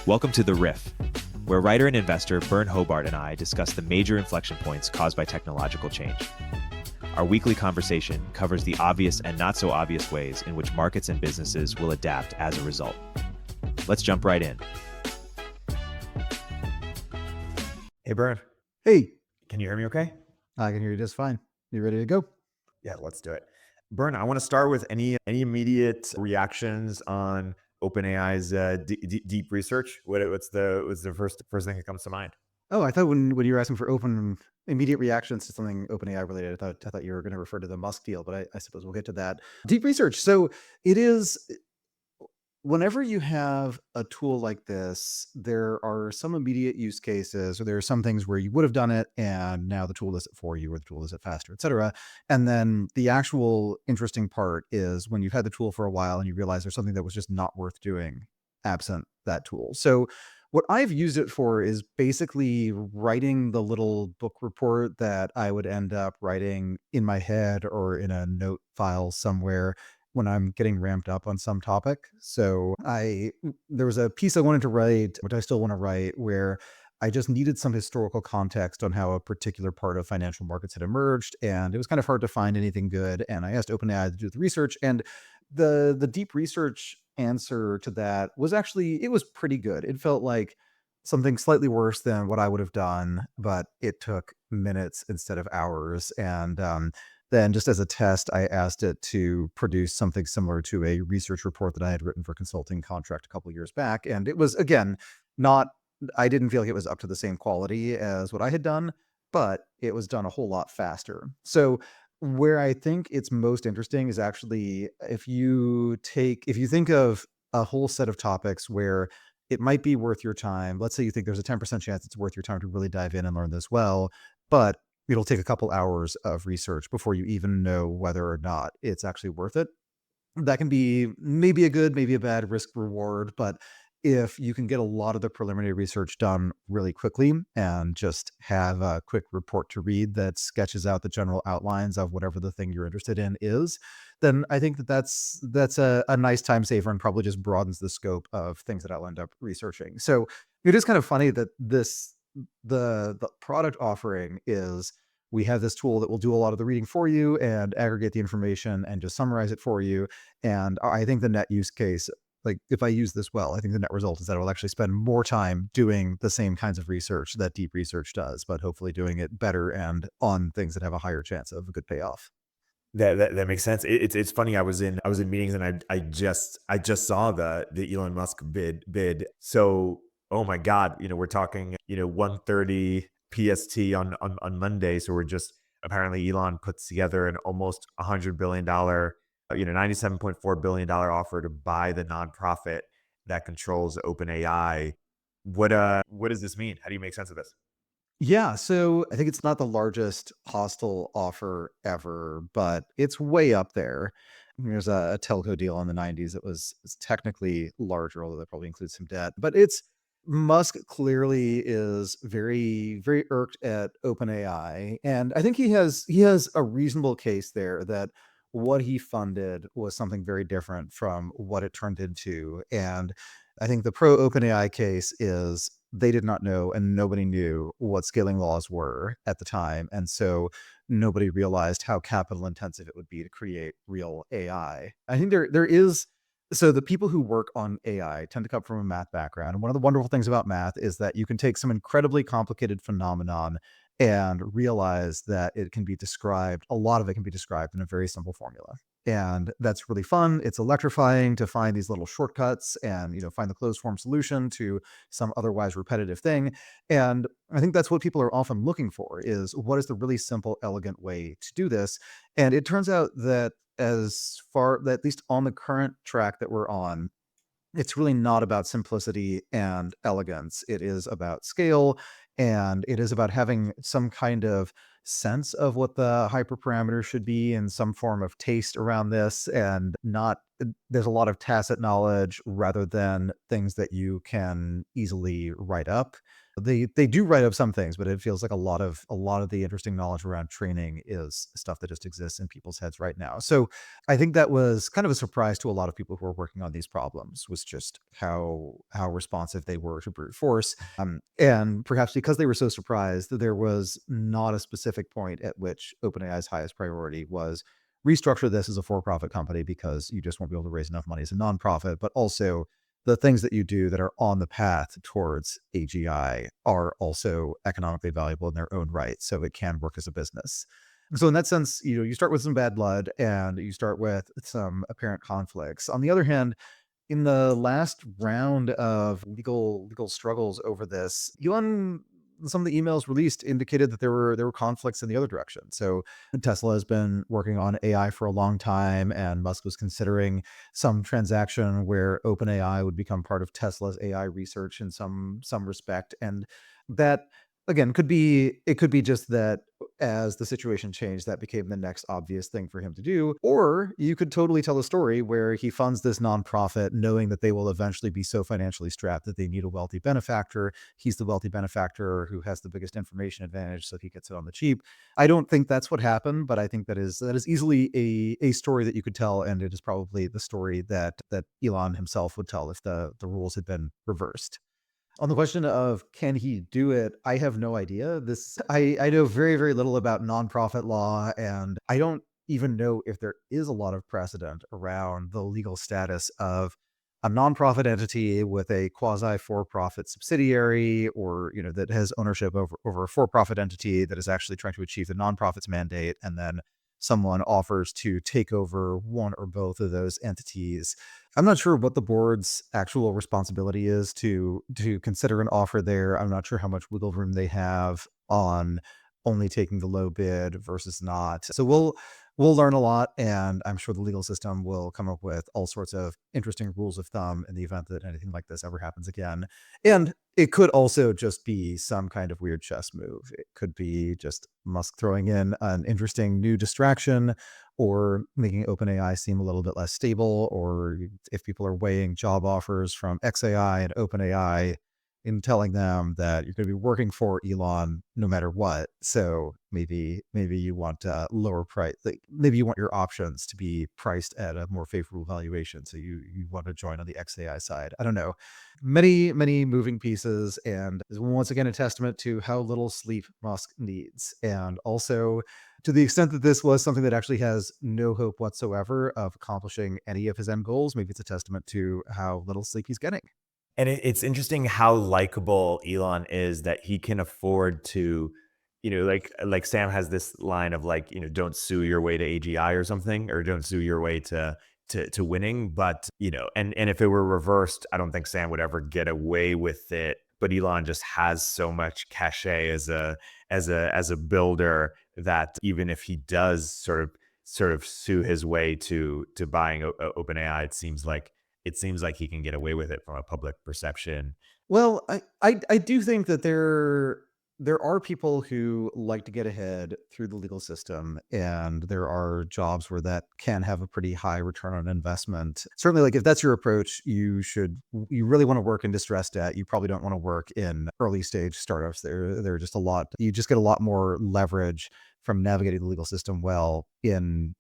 Welcome to The Riff, where writer and investor Byrne Hobart and I discuss the major inflection points caused by technological change. Our weekly conversation covers the obvious and not so obvious ways in which markets and businesses will adapt as a result. Let's jump right in. Hey, Byrne. Hey, Can you hear me okay? I can hear you just fine. You ready to go? Yeah, let's do it. Byrne, I want to start with any immediate reactions on OpenAI's deep research. What's the first thing that comes to mind? Oh, I thought when you were asking for immediate reactions to something OpenAI related, I thought you were going to refer to the Musk deal, but I suppose we'll get to that. Deep research. So it is whenever you have a tool like this, there are some immediate use cases, or there are some things where you would have done it and now the tool does it for you, or the tool does it faster, et cetera. And then the actual interesting part is when you've had the tool for a while and you realize there's something that was just not worth doing absent that tool. So what I've used it for is basically writing the little book report that I would end up writing in my head or in a note file somewhere when I'm getting ramped up on some topic. So there was a piece I wanted to write, which I still want to write, where I just needed some historical context on how a particular part of financial markets had emerged, and it was kind of hard to find anything good. And I asked OpenAI to do the research, and the deep research answer to that was actually, it was pretty good. It felt like something slightly worse than what I would have done, but it took minutes instead of hours. And then just as a test, I asked it to produce something similar to a research report that I had written for consulting contract a couple of years back. And it was, again, not, I didn't feel like it was up to the same quality as what I had done, but it was done a whole lot faster. So where I think it's most interesting is actually if you think of a whole set of topics where it might be worth your time. Let's say you think there's a 10% chance it's worth your time to really dive in and learn this well, but it'll take a couple hours of research before you even know whether or not it's actually worth it. That can be maybe a good, maybe a bad risk reward, but if you can get a lot of the preliminary research done really quickly and just have a quick report to read that sketches out the general outlines of whatever the thing you're interested in is, then I think that's a nice time saver and probably just broadens the scope of things that I'll end up researching. So it is kind of funny that the product offering is, we have this tool that will do a lot of the reading for you and aggregate the information and just summarize it for you. And I think the net use case, like if I use this well, I think the net result is that I will actually spend more time doing the same kinds of research that deep research does, but hopefully doing it better and on things that have a higher chance of a good payoff. That makes sense. It's funny. I was in meetings and I just saw the Elon Musk bid. So, oh my God, we're talking 1:30 PST on Monday. So we're just, apparently Elon puts together an almost $100 billion, $97.4 billion offer to buy the nonprofit that controls OpenAI. What does this mean? How do you make sense of this? Yeah, so I think it's not the largest hostile offer ever, but it's way up there. There's a telco deal in the 90s that it's technically larger, although that probably includes some debt. But it's Musk clearly is very, very irked at OpenAI. And I think he has a reasonable case there that what he funded was something very different from what it turned into. And I think the pro OpenAI case is they did not know and nobody knew what scaling laws were at the time. And so nobody realized how capital intensive it would be to create real AI. I think there is, so the people who work on AI tend to come from a math background. And one of the wonderful things about math is that you can take some incredibly complicated phenomenon and realize that a lot of it can be described in a very simple formula. And that's really fun. It's electrifying to find these little shortcuts and, find the closed form solution to some otherwise repetitive thing. And I think that's what people are often looking for, is what is the really simple, elegant way to do this? And it turns out that at least on the current track that we're on, it's really not about simplicity and elegance. It is about scale And it is about having some kind of sense of what the hyperparameter should be and some form of taste around this, and not there's a lot of tacit knowledge rather than things that you can easily write up. They do write up some things, but it feels like a lot of the interesting knowledge around training is stuff that just exists in people's heads right now. So I think that was kind of a surprise to a lot of people who are working on these problems, was just how responsive they were to brute force. And perhaps because they were so surprised, that there was not a specific point at which OpenAI's highest priority was restructure this as a for-profit company because you just won't be able to raise enough money as a nonprofit, but also the things that you do that are on the path towards AGI are also economically valuable in their own right, so it can work as a business. So in that sense, you start with some bad blood and you start with some apparent conflicts. On the other hand, in the last round of legal struggles over this, Elon, some of the emails released indicated that there were conflicts in the other direction. So Tesla has been working on AI for a long time, and Musk was considering some transaction where OpenAI would become part of Tesla's AI research in some respect. And that, again, could be just that as the situation changed, that became the next obvious thing for him to do. Or you could totally tell a story where he funds this nonprofit knowing that they will eventually be so financially strapped that they need a wealthy benefactor. He's the wealthy benefactor who has the biggest information advantage, so he gets it on the cheap. I don't think that's what happened, but I think that is easily a story that you could tell, and it is probably the story that Elon himself would tell if the rules had been reversed. On the question of can he do it, I have no idea. I know very, very little about nonprofit law, and I don't even know if there is a lot of precedent around the legal status of a nonprofit entity with a quasi for-profit subsidiary, or that has ownership over a for-profit entity that is actually trying to achieve the nonprofit's mandate, and then someone offers to take over one or both of those entities. I'm not sure what the board's actual responsibility is to consider an offer there. I'm not sure how much wiggle room they have on only taking the low bid versus not. So we'll learn a lot, and I'm sure the legal system will come up with all sorts of interesting rules of thumb in the event that anything like this ever happens again. And it could also just be some kind of weird chess move. It could be just Musk throwing in an interesting new distraction, or making OpenAI seem a little bit less stable, or if people are weighing job offers from XAI and OpenAI in telling them that you're going to be working for Elon no matter what. So maybe you want a lower price. Like maybe you want your options to be priced at a more favorable valuation. So you want to join on the XAI side. I don't know. Many moving pieces, and is once again a testament to how little sleep Musk needs. And also, to the extent that this was something that actually has no hope whatsoever of accomplishing any of his end goals, maybe it's a testament to how little sleep he's getting. And it's interesting how likable Elon is, that he can afford to, like Sam has this line of like, don't sue your way to AGI or something, or don't sue your way to winning. But and if it were reversed, I don't think Sam would ever get away with it. But Elon just has so much cachet as a builder, that even if he does sort of sue his way to buying OpenAI, it seems like he can get away with it from a public perception. Well, I do think that there are people who like to get ahead through the legal system, and there are jobs where that can have a pretty high return on investment. Certainly, like if that's your approach, you really want to work in distressed debt. You probably don't want to work in early stage startups. They're just a lot. You just get a lot more leverage from navigating the legal system well in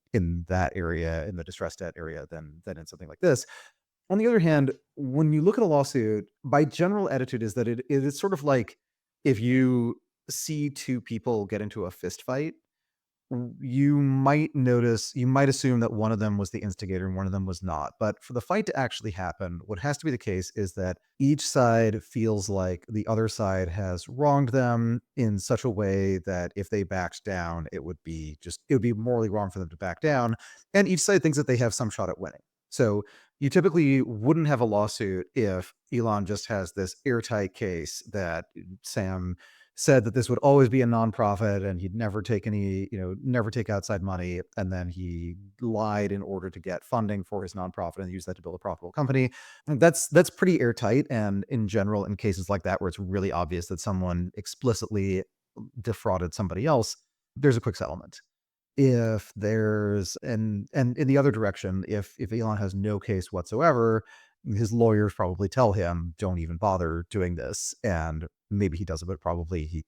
that area, in the distressed debt area, than in something like this. On the other hand, when you look at a lawsuit, my general attitude is that it is sort of like if you see two people get into a fist fight, you might assume that one of them was the instigator and one of them was not. But for the fight to actually happen, what has to be the case is that each side feels like the other side has wronged them in such a way that if they backed down, it would be morally wrong for them to back down. And each side thinks that they have some shot at winning. So you typically wouldn't have a lawsuit if Elon just has this airtight case that Sam said that this would always be a nonprofit and he'd never take any, never take outside money. And then he lied in order to get funding for his nonprofit and use that to build a profitable company. And that's pretty airtight. And in general, in cases like that, where it's really obvious that someone explicitly defrauded somebody else, there's a quick settlement. If there's and in the other direction, if Elon has no case whatsoever, his lawyers probably tell him, "Don't even bother doing this." And maybe he does it, but probably he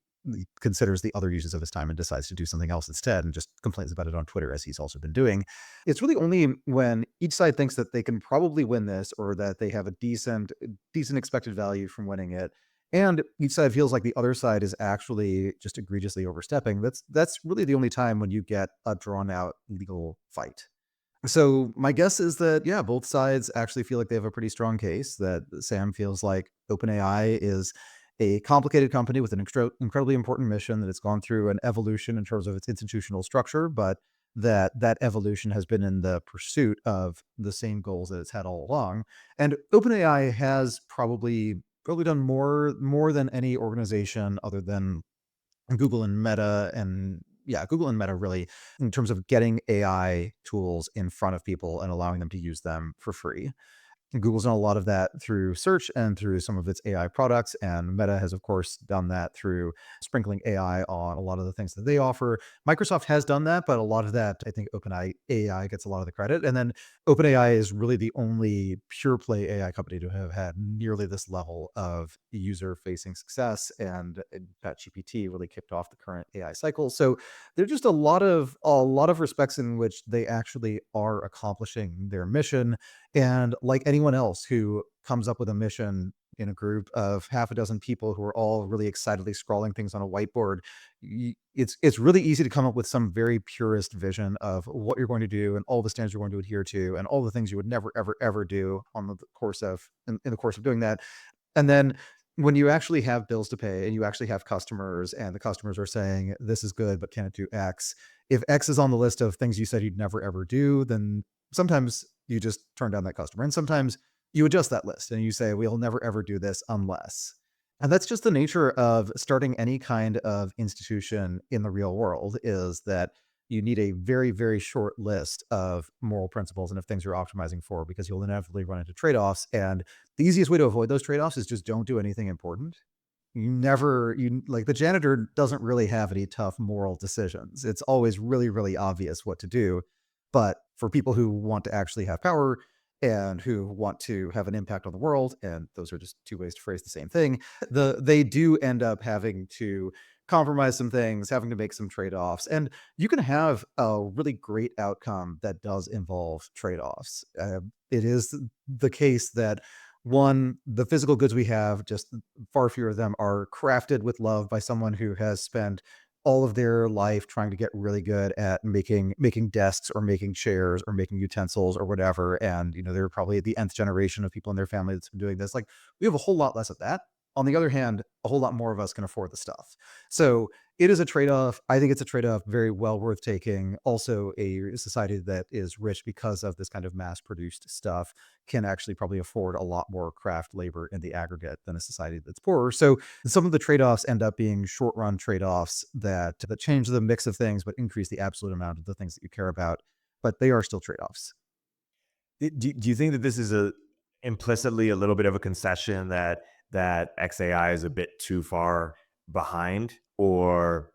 considers the other uses of his time and decides to do something else instead and just complains about it on Twitter, as he's also been doing. It's really only when each side thinks that they can probably win this or that they have a decent expected value from winning it, and each side feels like the other side is actually just egregiously overstepping. That's really the only time when you get a drawn out legal fight. So my guess is that, yeah, both sides actually feel like they have a pretty strong case. That Sam feels like OpenAI is a complicated company with an incredibly important mission, that it's gone through an evolution in terms of its institutional structure, but that evolution has been in the pursuit of the same goals that it's had all along. And OpenAI has probably done more than any organization other than Google and Meta, and yeah, Google and Meta really, in terms of getting AI tools in front of people and allowing them to use them for free. Google's done a lot of that through search and through some of its AI products, and Meta has, of course, done that through sprinkling AI on a lot of the things that they offer. Microsoft has done that, but a lot of that, I think OpenAI gets a lot of the credit. And then OpenAI is really the only pure play AI company to have had nearly this level of user-facing success, and ChatGPT really kicked off the current AI cycle. So there are just a lot of respects in which they actually are accomplishing their mission, and like anyone else who comes up with a mission in a group of half a dozen people who are all really excitedly scrawling things on a whiteboard, it's really easy to come up with some very purist vision of what you're going to do and all the standards you're going to adhere to and all the things you would never ever ever do on the course of in the course of doing that. And then when you actually have bills to pay and you actually have customers and the customers are saying, this is good, but can't do X. If X is on the list of things you said you'd never ever do, then sometimes you just turn down that customer. And sometimes you adjust that list and you say, we'll never ever do this unless. And that's just the nature of starting any kind of institution in the real world, is that you need a very, very short list of moral principles and of things you're optimizing for, because you'll inevitably run into trade-offs. And the easiest way to avoid those trade-offs is just don't do anything important. You like, the janitor doesn't really have any tough moral decisions. It's always really, really obvious what to do. But for people who want to actually have power and who want to have an impact on the world, and those are just two ways to phrase the same thing, they do end up having to compromise some things, having to make some trade-offs. And you can have a really great outcome that does involve trade-offs. It is the case that, one, the physical goods we have, just far fewer of them are crafted with love by someone who has spent all of their life trying to get really good at making desks or making chairs or making utensils or whatever. And they're probably the nth generation of people in their family that's been doing this. Like, we have a whole lot less of that. On the other hand, a whole lot more of us can afford the stuff. So it is a trade-off. I think it's a trade-off very well worth taking. Also, a society that is rich because of this kind of mass-produced stuff can actually probably afford a lot more craft labor in the aggregate than a society that's poorer. So some of the trade-offs end up being short-run trade-offs that change the mix of things, but increase the absolute amount of the things that you care about. But they are still trade-offs. Do you think that this is a implicitly a little bit of a concession that XAI is a bit too far behind, or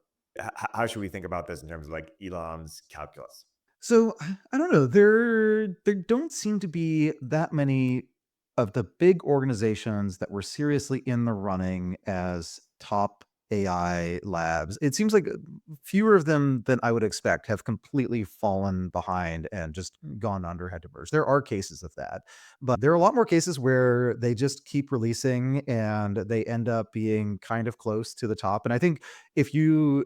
how should we think about this in terms of like Elon's calculus? So I don't know. There don't seem to be that many of the big organizations that were seriously in the running as top AI labs. It seems like fewer of them than I would expect have completely fallen behind and just gone under, had to merge. There are cases of that, but there are a lot more cases where they just keep releasing and they end up being kind of close to the top. And I think if you're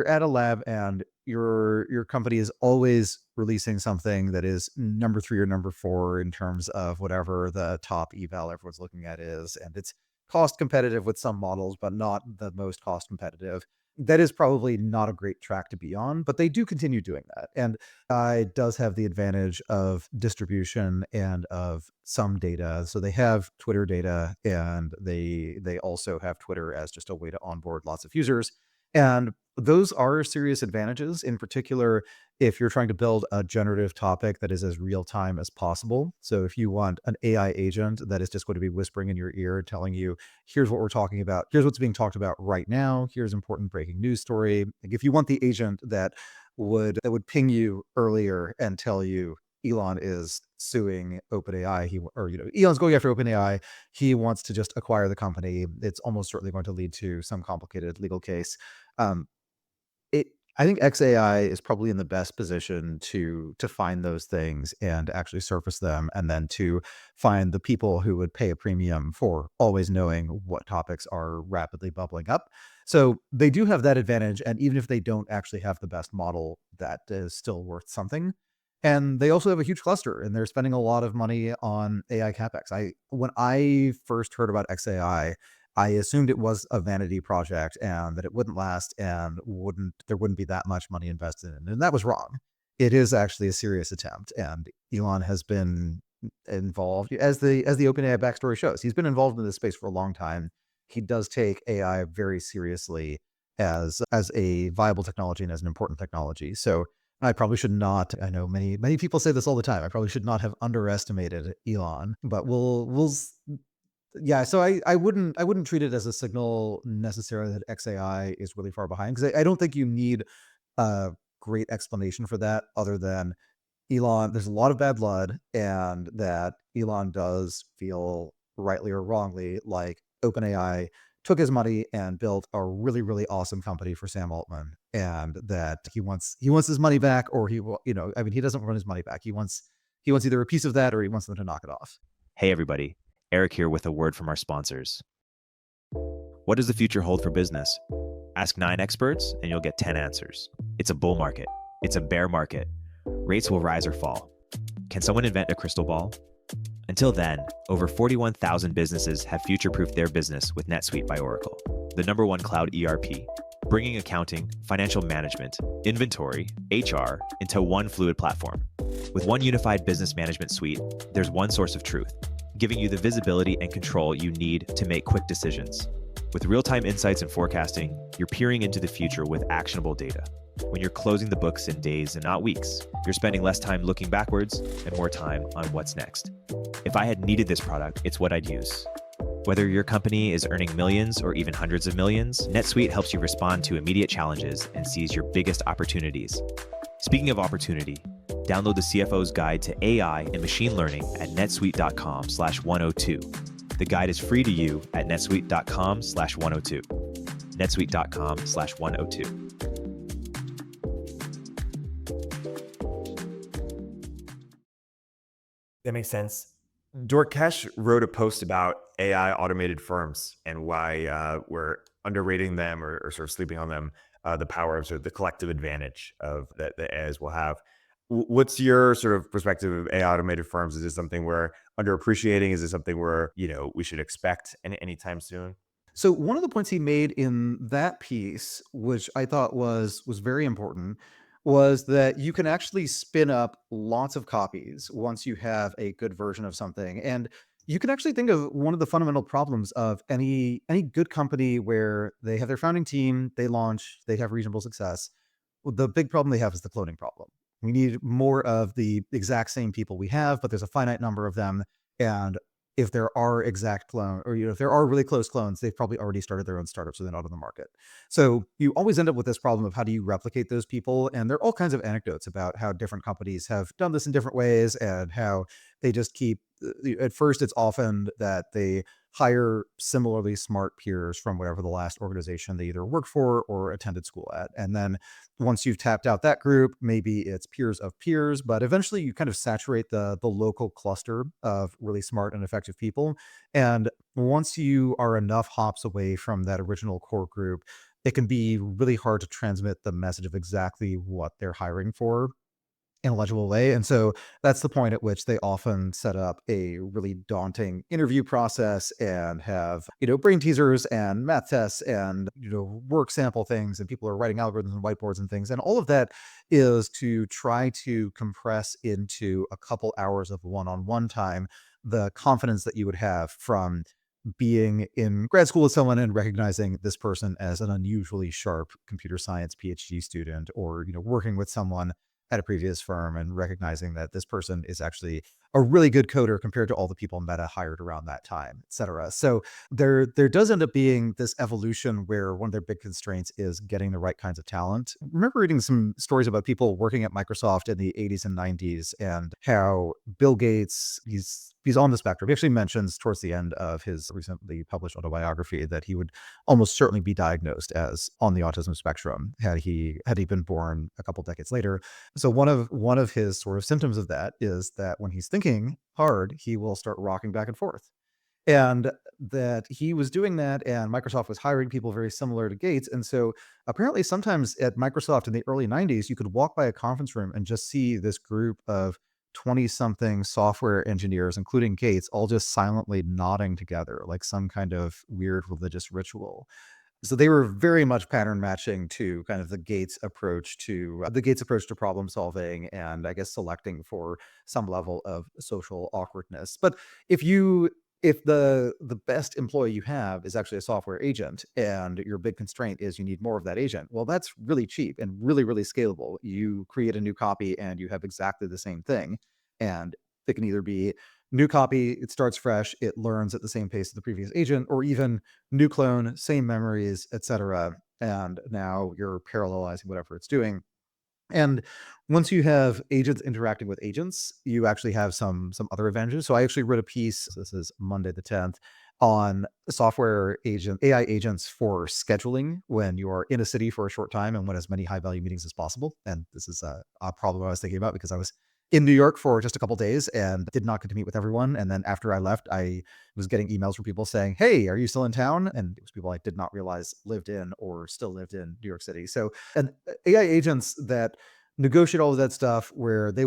at a lab and your company is always releasing something that is number 3 or number 4 in terms of whatever the top eval everyone's looking at is, and it's cost competitive with some models, but not the most cost competitive, that is probably not a great track to be on, but they do continue doing that. And it does have the advantage of distribution and of some data. So they have Twitter data, and they also have Twitter as just a way to onboard lots of users. And those are serious advantages, in particular, if you're trying to build a generative topic that is as real time as possible. So if you want an AI agent that is just going to be whispering in your ear, telling you, here's what we're talking about, here's what's being talked about right now, here's important breaking news story. Like if you want the agent that would ping you earlier and tell you Elon is suing OpenAI, Elon's going after OpenAI, he wants to just acquire the company, it's almost certainly going to lead to some complicated legal case. Um, it I think XAI is probably in the best position to find those things and actually surface them, and then to find the people who would pay a premium for always knowing what topics are rapidly bubbling up. So they do have that advantage, and even if they don't actually have the best model, that is still worth something. And they also have a huge cluster, and they're spending a lot of money on AI capex. When I first heard about XAI, I assumed it was a vanity project and that it wouldn't last and there wouldn't be that much money invested in it. And that was wrong. It is actually a serious attempt, and Elon has been involved, as the OpenAI backstory shows. He's been involved in this space for a long time. He does take AI very seriously as a viable technology and as an important technology. So I probably should not. I know many people say this all the time. I probably should not have underestimated Elon, but yeah, so I wouldn't treat it as a signal necessarily that XAI is really far behind, because I don't think you need a great explanation for that other than Elon. There's a lot of bad blood, and that Elon does feel, rightly or wrongly, like OpenAI took his money and built a really really awesome company for Sam Altman, and that he wants his money back, or I mean, he doesn't want his money back. He wants either a piece of that or he wants them to knock it off. Hey everybody, Erik here with a word from our sponsors. What does the future hold for business? Ask 9 experts and you'll get 10 answers. It's a bull market. It's a bear market. Rates will rise or fall. Can someone invent a crystal ball? Until then, over 41,000 businesses have future-proofed their business with NetSuite by Oracle, the #1 cloud ERP, bringing accounting, financial management, inventory, HR into one fluid platform. With one unified business management suite, there's one source of truth, giving you the visibility and control you need to make quick decisions. With real-time insights and forecasting, you're peering into the future with actionable data. When you're closing the books in days and not weeks, you're spending less time looking backwards and more time on what's next. If I had needed this product, it's what I'd use. Whether your company is earning millions or even hundreds of millions, NetSuite helps you respond to immediate challenges and seize your biggest opportunities. Speaking of opportunity, download the CFO's Guide to AI and Machine Learning at netsuite.com/102. The guide is free to you at netsuite.com/102. netsuite.com/102. That makes sense. Dorkesh wrote a post about AI automated firms and why we're underrating them, or sort of sleeping on them, the power of sort of the collective advantage of that the AIs will have. What's your sort of perspective of AI automated firms? Is this something we're underappreciating? Is this something we should expect anytime soon? So one of the points he made in that piece, which I thought was very important, was that you can actually spin up lots of copies once you have a good version of something. And you can actually think of one of the fundamental problems of any good company where they have their founding team, they launch, they have reasonable success. Well, the big problem they have is the cloning problem. We need more of the exact same people we have, but there's a finite number of them. And if there are exact clone, or if there are really close clones, they've probably already started their own startup, so they're not on the market. So you always end up with this problem of how do you replicate those people? And there are all kinds of anecdotes about how different companies have done this in different ways, and how they just keep. At first, it's often that they hire similarly smart peers from whatever the last organization they either worked for or attended school at, and then once you've tapped out that group, maybe it's peers of peers, but eventually you kind of saturate the local cluster of really smart and effective people. And once you are enough hops away from that original core group, it can be really hard to transmit the message of exactly what they're hiring for. in a legible way. And so that's the point at which they often set up a really daunting interview process and have, brain teasers and math tests and, work sample things, and people are writing algorithms and whiteboards and things. And all of that is to try to compress into a couple hours of one-on-one time the confidence that you would have from being in grad school with someone and recognizing this person as an unusually sharp computer science PhD student, or, working with someone at a previous firm and recognizing that this person is actually a really good coder compared to all the people Meta hired around that time, et cetera. So there does end up being this evolution where one of their big constraints is getting the right kinds of talent. I remember reading some stories about people working at Microsoft in the 80s and 90s, and how Bill Gates, he's on the spectrum. He actually mentions towards the end of his recently published autobiography that he would almost certainly be diagnosed as on the autism spectrum had he been born a couple decades later. So one of his sort of symptoms of that is that when he's thinking hard, he will start rocking back and forth. And that he was doing that, and Microsoft was hiring people very similar to Gates. And so apparently sometimes at Microsoft in the early 90s, you could walk by a conference room and just see this group of 20 something software engineers, including Gates, all just silently nodding together like some kind of weird religious ritual. So they were very much pattern matching to kind of the Gates approach to problem solving, and I guess selecting for some level of social awkwardness. But if you if the best employee you have is actually a software agent, and your big constraint is you need more of that agent, well, that's really cheap and really, really scalable. You create a new copy and you have exactly the same thing. And it can either be new copy, it starts fresh, it learns at the same pace as the previous agent, or even new clone, same memories, etc. And now you're parallelizing whatever it's doing. And once you have agents interacting with agents, you actually have some other advantages. So I actually wrote a piece, this is Monday the 10th, on software agent AI agents for scheduling when you are in a city for a short time and want as many high value meetings as possible. And this is a problem I was thinking about because I was in New York for just a couple days and did not get to meet with everyone. And then after I left, I was getting emails from people saying, "Hey, are you still in town?" And it was people I did not realize lived in or still lived in New York City. So, and AI agents that negotiate all of that stuff, where the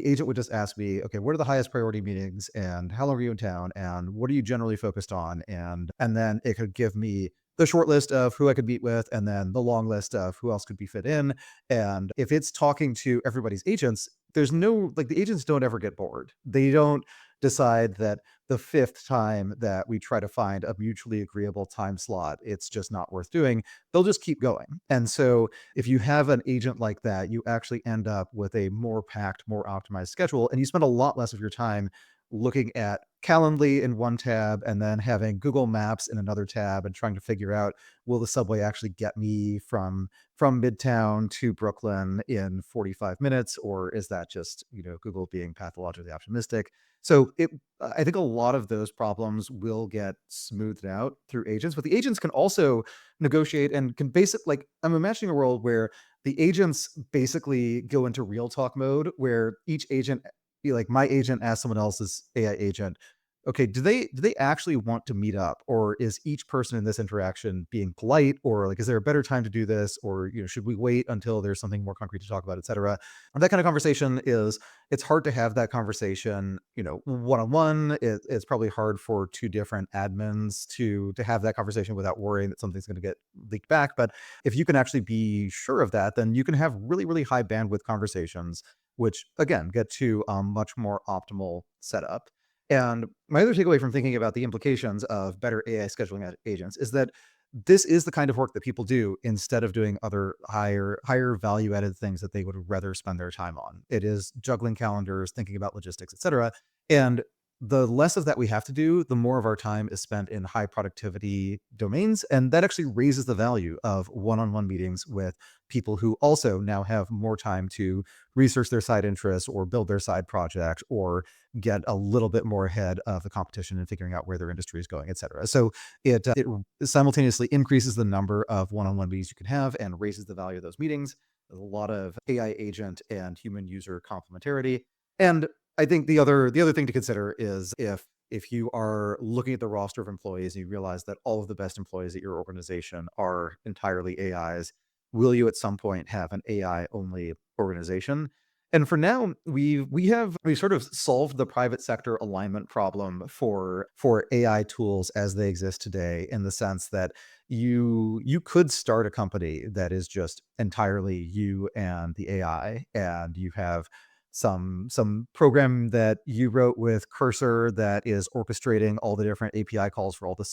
agent would just ask me, "Okay, what are the highest priority meetings, and how long are you in town, and what are you generally focused on?" And then it could give me the short list of who I could meet with, and then the long list of who else could be fit in. And if it's talking to everybody's agents, there's no, like, the agents don't ever get bored. They don't decide that the fifth time that we try to find a mutually agreeable time slot, it's just not worth doing. They'll just keep going. And so if you have an agent like that, you actually end up with a more packed, more optimized schedule, and you spend a lot less of your time looking at Calendly in one tab and then having Google Maps in another tab and trying to figure out, will the subway actually get me from Midtown to Brooklyn in 45 minutes, or is that just, Google being pathologically optimistic? So I think a lot of those problems will get smoothed out through agents, but the agents can also negotiate and can like, I'm imagining a world where the agents basically go into real talk mode, where each agent, like my agent asks someone else's AI agent, okay, do they actually want to meet up, or is each person in this interaction being polite, or like, is there a better time to do this, or should we wait until there's something more concrete to talk about, etc. And that kind of conversation it's hard to have that conversation, one on one. It's probably hard for two different admins to have that conversation without worrying that something's going to get leaked back. But if you can actually be sure of that, then you can have really, really high bandwidth conversations, which again get to a much more optimal setup. And my other takeaway from thinking about the implications of better AI scheduling agents is that this is the kind of work that people do instead of doing other higher value added things that they would rather spend their time on. It is juggling calendars, thinking about logistics, etc. And the less of that we have to do, the more of our time is spent in high productivity domains. And that actually raises the value of one-on-one meetings with people who also now have more time to research their side interests or build their side project or get a little bit more ahead of the competition and figuring out where their industry is going, et cetera. So it simultaneously increases the number of one-on-one meetings you can have and raises the value of those meetings. There's a lot of AI agent and human user complementarity. And I think the other thing to consider is if you are looking at the roster of employees and you realize that all of the best employees at your organization are entirely AIs, will you at some point have an AI only organization? And for now, we sort of solved the private sector alignment problem for AI tools as they exist today, in the sense that you could start a company that is just entirely you and the AI, and you have some program that you wrote with Cursor that is orchestrating all the different API calls for all the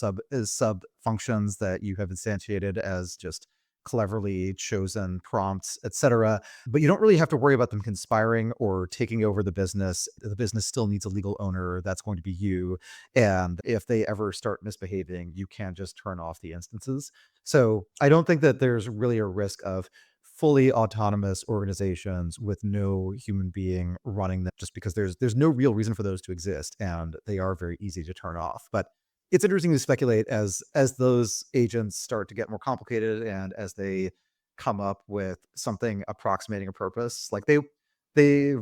sub functions that you have instantiated as just cleverly chosen prompts, etc. But you don't really have to worry about them conspiring or taking over the business. The business still needs a legal owner. That's going to be you. And if they ever start misbehaving, you can just turn off the instances. So I don't think that there's really a risk of fully autonomous organizations with no human being running them, just because there's no real reason for those to exist, and they are very easy to turn off. But it's interesting to speculate as those agents start to get more complicated, and as they come up with something approximating a purpose. Like they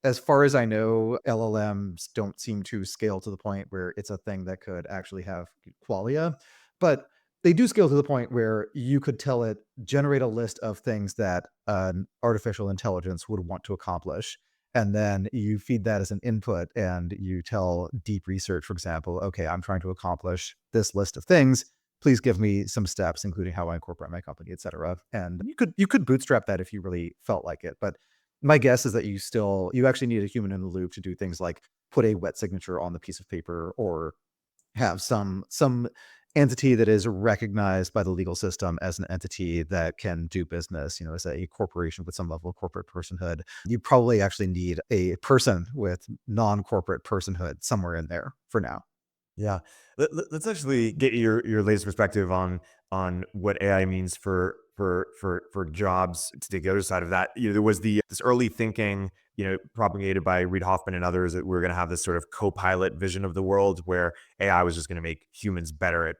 as far as I know, LLMs don't seem to scale to the point where it's a thing that could actually have qualia, but they do scale to the point where you could tell it, generate a list of things that an artificial intelligence would want to accomplish. And then you feed that as an input, and you tell deep research, for example, okay, I'm trying to accomplish this list of things. Please give me some steps, including how I incorporate my company, et cetera. And you could bootstrap that if you really felt like it. But my guess is that you actually need a human in the loop to do things like put a wet signature on the piece of paper, or have some entity that is recognized by the legal system as an entity that can do business, as a corporation with some level of corporate personhood. You probably actually need a person with non-corporate personhood somewhere in there for now. Yeah. Let's actually get your latest perspective on what AI means for jobs. To take the other side of that, there was this early thinking, propagated by Reid Hoffman and others, that we're going to have this sort of co-pilot vision of the world where AI was just going to make humans better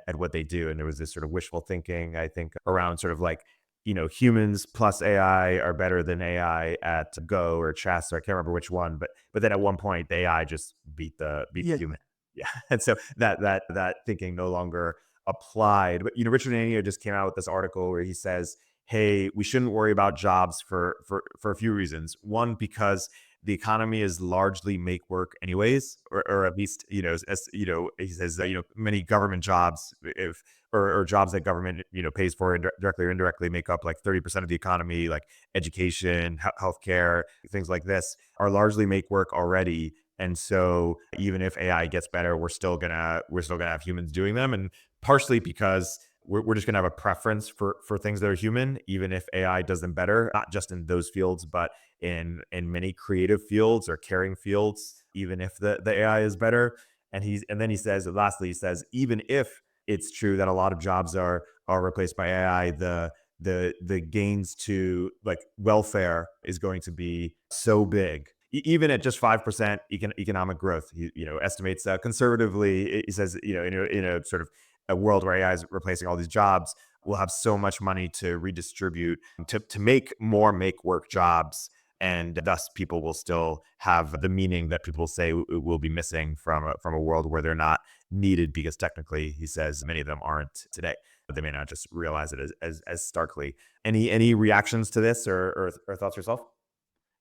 at what they do. And there was this sort of wishful thinking, I think, around sort of like, humans plus AI are better than AI at Go or chess, or I can't remember which one, but then at one point the AI just beat the Yeah. human. Yeah. And so that thinking no longer applied. But Richard Anania just came out with this article where he says, hey, we shouldn't worry about jobs for a few reasons. One, because the economy is largely make work anyways, or at least, he says that, many government jobs, if or jobs that government, pays for directly or indirectly, make up like 30% of the economy, like education, healthcare, things like this, are largely make work already. And so even if AI gets better, we're still gonna have humans doing them. And partially because we're just gonna have a preference for things that are human, even if AI does them better, not just in those fields, but in many creative fields or caring fields, even if the AI is better. And then he says, lastly, he says, even if it's true that a lot of jobs are replaced by AI, the gains to like welfare is going to be so big. Even at just 5% economic growth, he estimates conservatively. He says, in a sort of a world where AI is replacing all these jobs, we'll have so much money to redistribute to make more make work jobs, and thus people will still have the meaning that people say will be missing from a world where they're not needed, because technically, he says, many of them aren't today. But they may not just realize it as starkly. Any reactions to this, or thoughts yourself?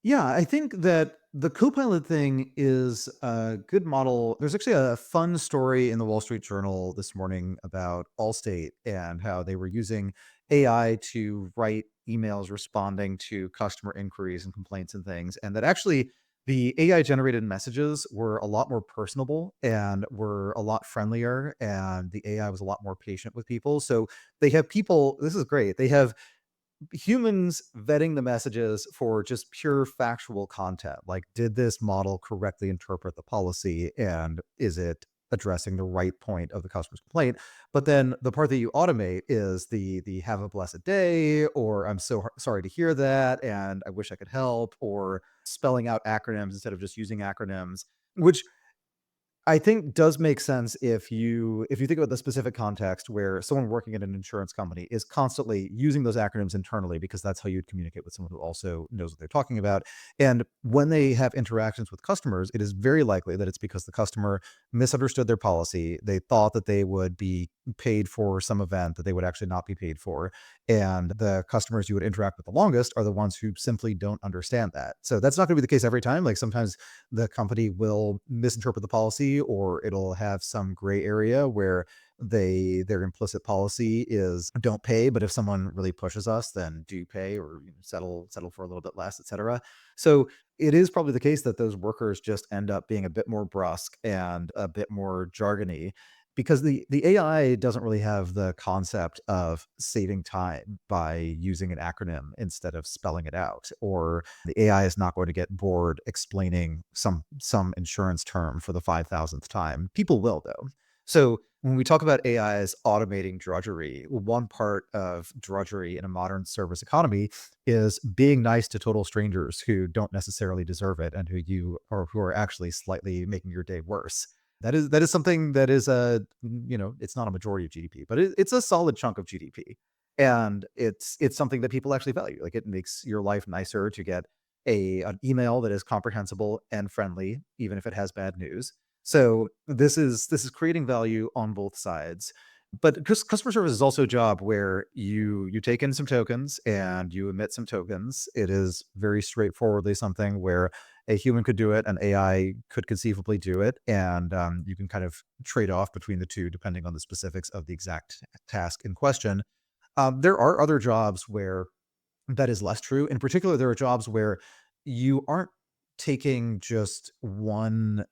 Yeah, I think that the Copilot thing is a good model. There's actually a fun story in the Wall Street Journal this morning about Allstate and how they were using AI to write emails responding to customer inquiries and complaints and things. And that actually the AI generated messages were a lot more personable and were a lot friendlier. And the AI was a lot more patient with people. So they have people, this is great. They have humans vetting the messages for just pure factual content. Like, did this model correctly interpret the policy, and is it addressing the right point of the customer's complaint? But then the part that you automate is the have a blessed day, or I'm so sorry to hear that, and I wish I could help, or spelling out acronyms instead of just using acronyms, which I think does make sense if you think about the specific context where someone working at an insurance company is constantly using those acronyms internally, because that's how you'd communicate with someone who also knows what they're talking about. And when they have interactions with customers, it is very likely that it's because the customer misunderstood their policy. They thought that they would be paid for some event that they would actually not be paid for. And the customers you would interact with the longest are the ones who simply don't understand that. So that's not going to be the case every time. Like sometimes the company will misinterpret the policy, or it'll have some gray area where their implicit policy is don't pay, but if someone really pushes us, then do pay, or settle for a little bit less, etc. So it is probably the case that those workers just end up being a bit more brusque and a bit more jargony, because the AI doesn't really have the concept of saving time by using an acronym instead of spelling it out, or the AI is not going to get bored explaining some insurance term for the 5,000th time. People will, though. So when we talk about AI as automating drudgery, one part of drudgery in a modern service economy is being nice to total strangers who don't necessarily deserve it and who are actually slightly making your day worse. That is something that is it's not a majority of GDP, but it's a solid chunk of GDP. And it's something that people actually value. Like, it makes your life nicer to get an email that is comprehensible and friendly, even if it has bad news. So this is creating value on both sides. But customer service is also a job where you take in some tokens and you emit some tokens. It is very straightforwardly something where a human could do it, and AI could conceivably do it, and you can kind of trade off between the two depending on the specifics of the exact task in question. There are other jobs where that is less true. In particular, there are jobs where you aren't taking just one.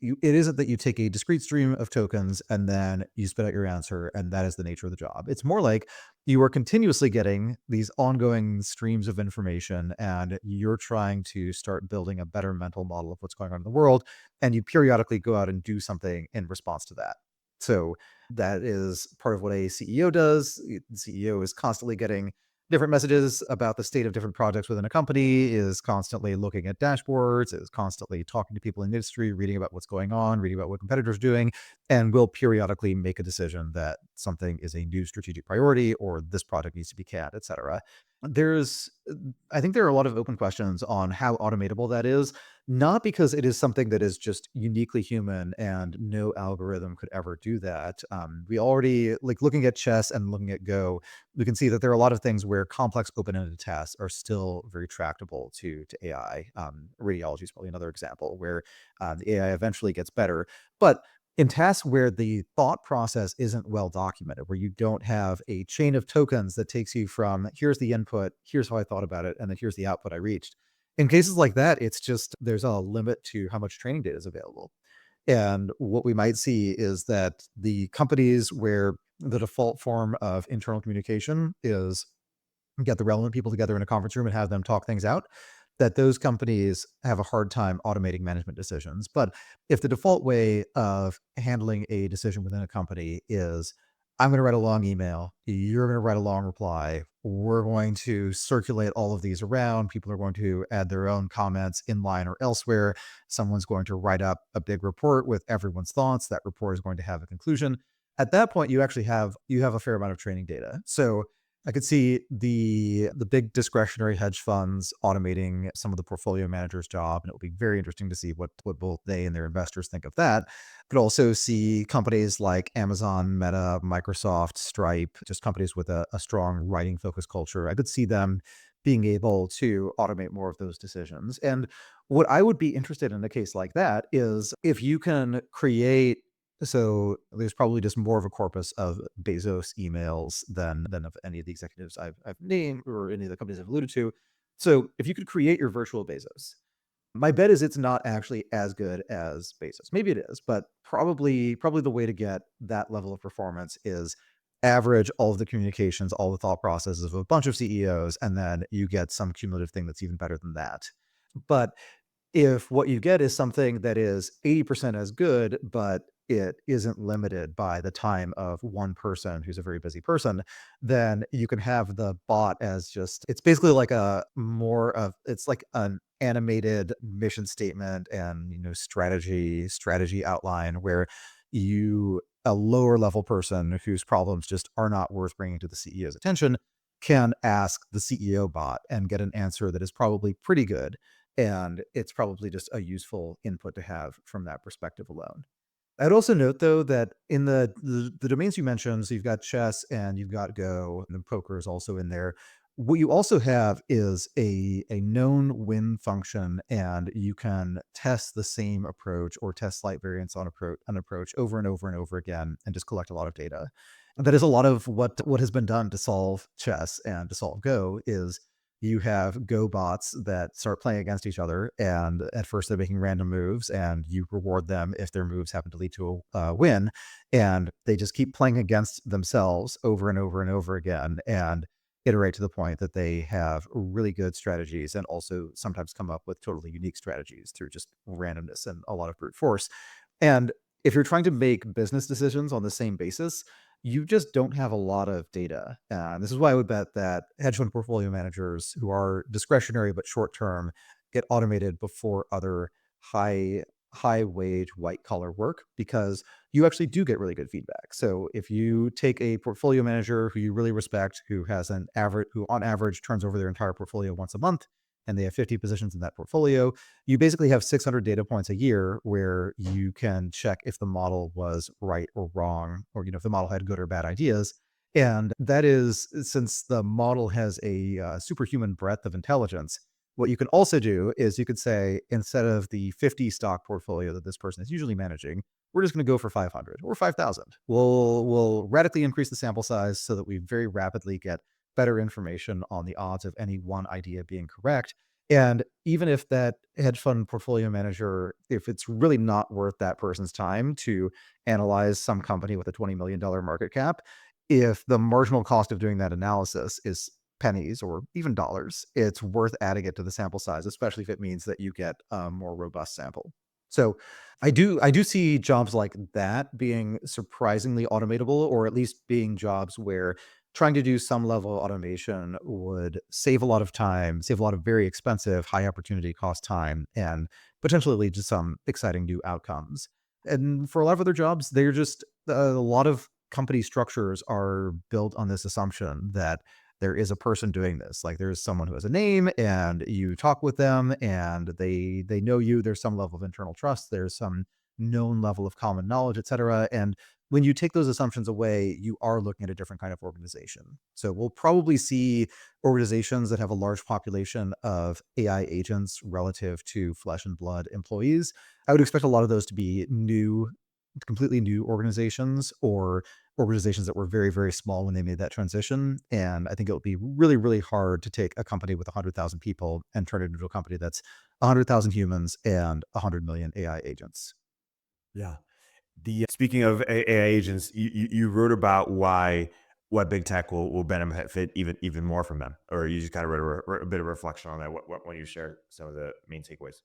It isn't that you take a discrete stream of tokens and then you spit out your answer, and that is the nature of the job. It's more like you are continuously getting these ongoing streams of information, and you're trying to start building a better mental model of what's going on in the world, and you periodically go out and do something in response to that. So that is part of what a CEO does. The CEO is constantly getting different messages about the state of different projects within a company, is constantly looking at dashboards, is constantly talking to people in the industry, reading about what's going on, reading about what competitors are doing, and will periodically make a decision that something is a new strategic priority, or this project needs to be canned, etc. There's, I think there are a lot of open questions on how automatable that is, not because it is something that is just uniquely human and no algorithm could ever do that. We already, like, looking at chess and looking at Go, we can see that there are a lot of things where complex open-ended tasks are still very tractable to AI. Radiology is probably another example where the AI eventually gets better. But in tasks where the thought process isn't well documented, where you don't have a chain of tokens that takes you from here's the input, here's how I thought about it, and then here's the output I reached. In cases like that, it's just there's a limit to how much training data is available. And what we might see is that the companies where the default form of internal communication is get the relevant people together in a conference room and have them talk things out, that those companies have a hard time automating management decisions. But if the default way of handling a decision within a company is, I'm going to write a long email, you're going to write a long reply, we're going to circulate all of these around, people are going to add their own comments inline or elsewhere, someone's going to write up a big report with everyone's thoughts, that report is going to have a conclusion. At that point, you have a fair amount of training data. So I could see the big discretionary hedge funds automating some of the portfolio manager's job, and it will be very interesting to see what both they and their investors think of that. Could also see companies like Amazon, Meta, Microsoft, Stripe, just companies with a strong writing focused culture. I could see them being able to automate more of those decisions. And what I would be interested in a case like that is if you can create, so there's probably just more of a corpus of Bezos emails than of any of the executives I've named or any of the companies I've alluded to. So if you could create your virtual Bezos, my bet is it's not actually as good as Bezos. Maybe it is, but probably the way to get that level of performance is average all of the communications, all the thought processes of a bunch of CEOs, and then you get some cumulative thing that's even better than that. But if what you get is something that is 80% as good, but it isn't limited by the time of one person who's a very busy person, then you can have the bot as just, it's basically like it's like an animated mission statement and, strategy outline where a lower level person whose problems just are not worth bringing to the CEO's attention can ask the CEO bot and get an answer that is probably pretty good, and it's probably just a useful input to have from that perspective alone. I'd also note though that in the domains you mentioned, so you've got chess and you've got Go, and then poker is also in there. What you also have is a known win function, and you can test the same approach or test slight variants on an approach over and over and over again, and just collect a lot of data. That is a lot of what has been done to solve chess and to solve Go is you have Go bots that start playing against each other, and at first they're making random moves, and you reward them if their moves happen to lead to a win, and they just keep playing against themselves over and over and over again, and iterate to the point that they have really good strategies and also sometimes come up with totally unique strategies through just randomness and a lot of brute force. And if you're trying to make business decisions on the same basis, you just don't have a lot of data. And this is why I would bet that hedge fund portfolio managers who are discretionary but short term get automated before other high high wage white collar work, because you actually do get really good feedback. So if you take a portfolio manager who you really respect, who has an average, who on average turns over their entire portfolio once a month, and they have 50 positions in that portfolio, you basically have 600 data points a year where you can check if the model was right or wrong, or if the model had good or bad ideas. And that is, since the model has a superhuman breadth of intelligence, what you can also do is you could say, instead of the 50 stock portfolio that this person is usually managing, we're just going to go for 500 or 5,000. We'll radically increase the sample size so that we very rapidly get better information on the odds of any one idea being correct. And even if that hedge fund portfolio manager, if it's really not worth that person's time to analyze some company with a $20 million market cap, if the marginal cost of doing that analysis is pennies or even dollars, it's worth adding it to the sample size, especially if it means that you get a more robust sample. So I do see jobs like that being surprisingly automatable, or at least being jobs where trying to do some level of automation would save a lot of time, save a lot of very expensive, high opportunity cost time, and potentially lead to some exciting new outcomes. And for a lot of other jobs, they're just a lot of company structures are built on this assumption that there is a person doing this. Like, there's someone who has a name, and you talk with them, and they know you. There's some level of internal trust. There's some known level of common knowledge, et cetera. And when you take those assumptions away, you are looking at a different kind of organization. So we'll probably see organizations that have a large population of AI agents relative to flesh and blood employees. I would expect a lot of those to be new, completely new organizations, or organizations that were very, very small when they made that transition. And I think it would be really, really hard to take a company with 100,000 people and turn it into a company that's 100,000 humans and 100 million AI agents. Yeah. The speaking of AI agents, you wrote about why big tech will benefit even more from them, or you just kind of wrote a bit of reflection on that. When you share some of the main takeaways?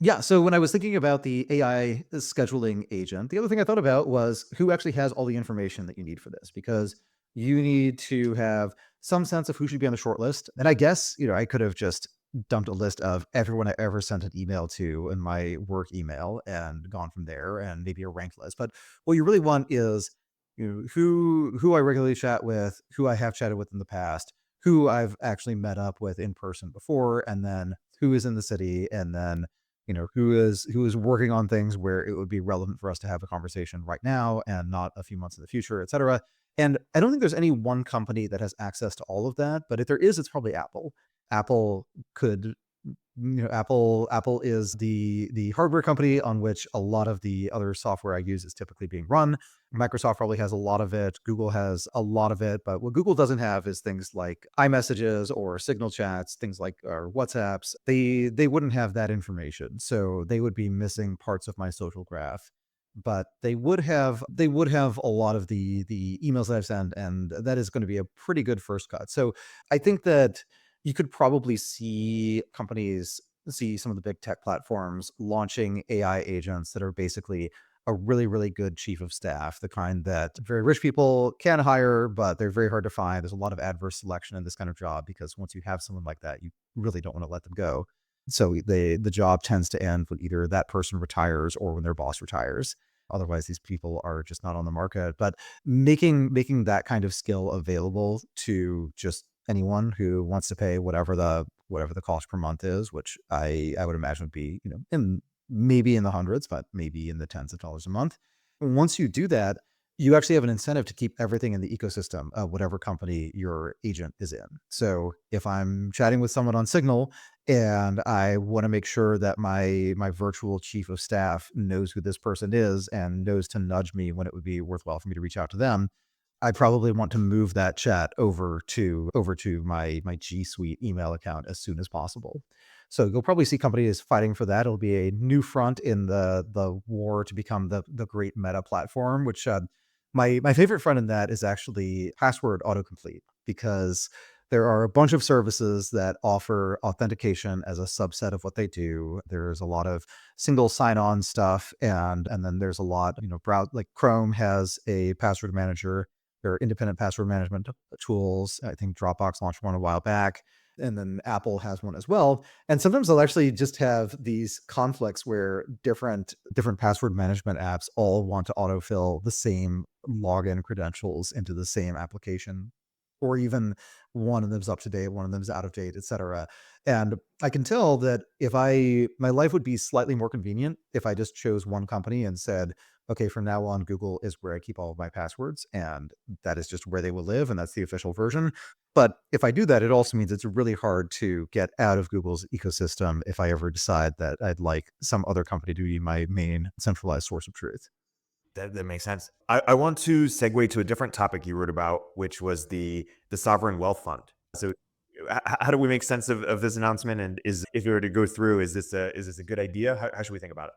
Yeah. So when I was thinking about the AI scheduling agent, the other thing I thought about was who actually has all the information that you need for this, because you need to have some sense of who should be on the short list. And I guess, I could have just dumped a list of everyone I ever sent an email to in my work email and gone from there, and maybe a ranked list. But what you really want is, who I regularly chat with, who I have chatted with in the past, who I've actually met up with in person before, and then who is in the city, and then who is working on things where it would be relevant for us to have a conversation right now and not a few months in the future, et cetera. And I don't think there's any one company that has access to all of that, but if there is, it's probably Apple. Apple could, Apple is the hardware company on which a lot of the other software I use is typically being run. Microsoft probably has a lot of it. Google has a lot of it, but what Google doesn't have is things like iMessages or Signal chats, things like or WhatsApps. They wouldn't have that information, so they would be missing parts of my social graph. But they would have a lot of the emails that I've sent, and that is going to be a pretty good first cut. So I think that you could probably see some of the big tech platforms launching AI agents that are basically a really, really good chief of staff, the kind that very rich people can hire, but they're very hard to find. There's a lot of adverse selection in this kind of job, because once you have someone like that, you really don't want to let them go. So the job tends to end when either that person retires or when their boss retires. Otherwise, these people are just not on the market. But making that kind of skill available to just anyone who wants to pay whatever the cost per month is, which I would imagine would be, in maybe in the hundreds, but maybe in the tens of dollars a month. Once you do that, you actually have an incentive to keep everything in the ecosystem of whatever company your agent is in. So if I'm chatting with someone on Signal and I want to make sure that my virtual chief of staff knows who this person is and knows to nudge me when it would be worthwhile for me to reach out to them, I probably want to move that chat over to my G Suite email account as soon as possible. So you'll probably see companies fighting for that. It'll be a new front in the war to become the great meta platform, which my favorite front in that is actually password autocomplete, because there are a bunch of services that offer authentication as a subset of what they do. There's a lot of single sign-on stuff, and then there's a lot, like Chrome has a password manager. There are independent password management tools. I think Dropbox launched one a while back, and then Apple has one as well. And sometimes they'll actually just have these conflicts where different password management apps all want to autofill the same login credentials into the same application, or even one of them's up to date, one of them's out of date, etc. And I can tell that if my life would be slightly more convenient if I just chose one company and said, okay, from now on, Google is where I keep all of my passwords, and that is just where they will live, and that's the official version. But if I do that, it also means it's really hard to get out of Google's ecosystem if I ever decide that I'd like some other company to be my main centralized source of truth. That makes sense. I want to segue to a different topic you wrote about, which was the sovereign wealth fund. So, how do we make sense of this announcement? And if you were to go through, is this a good idea? How should we think about it?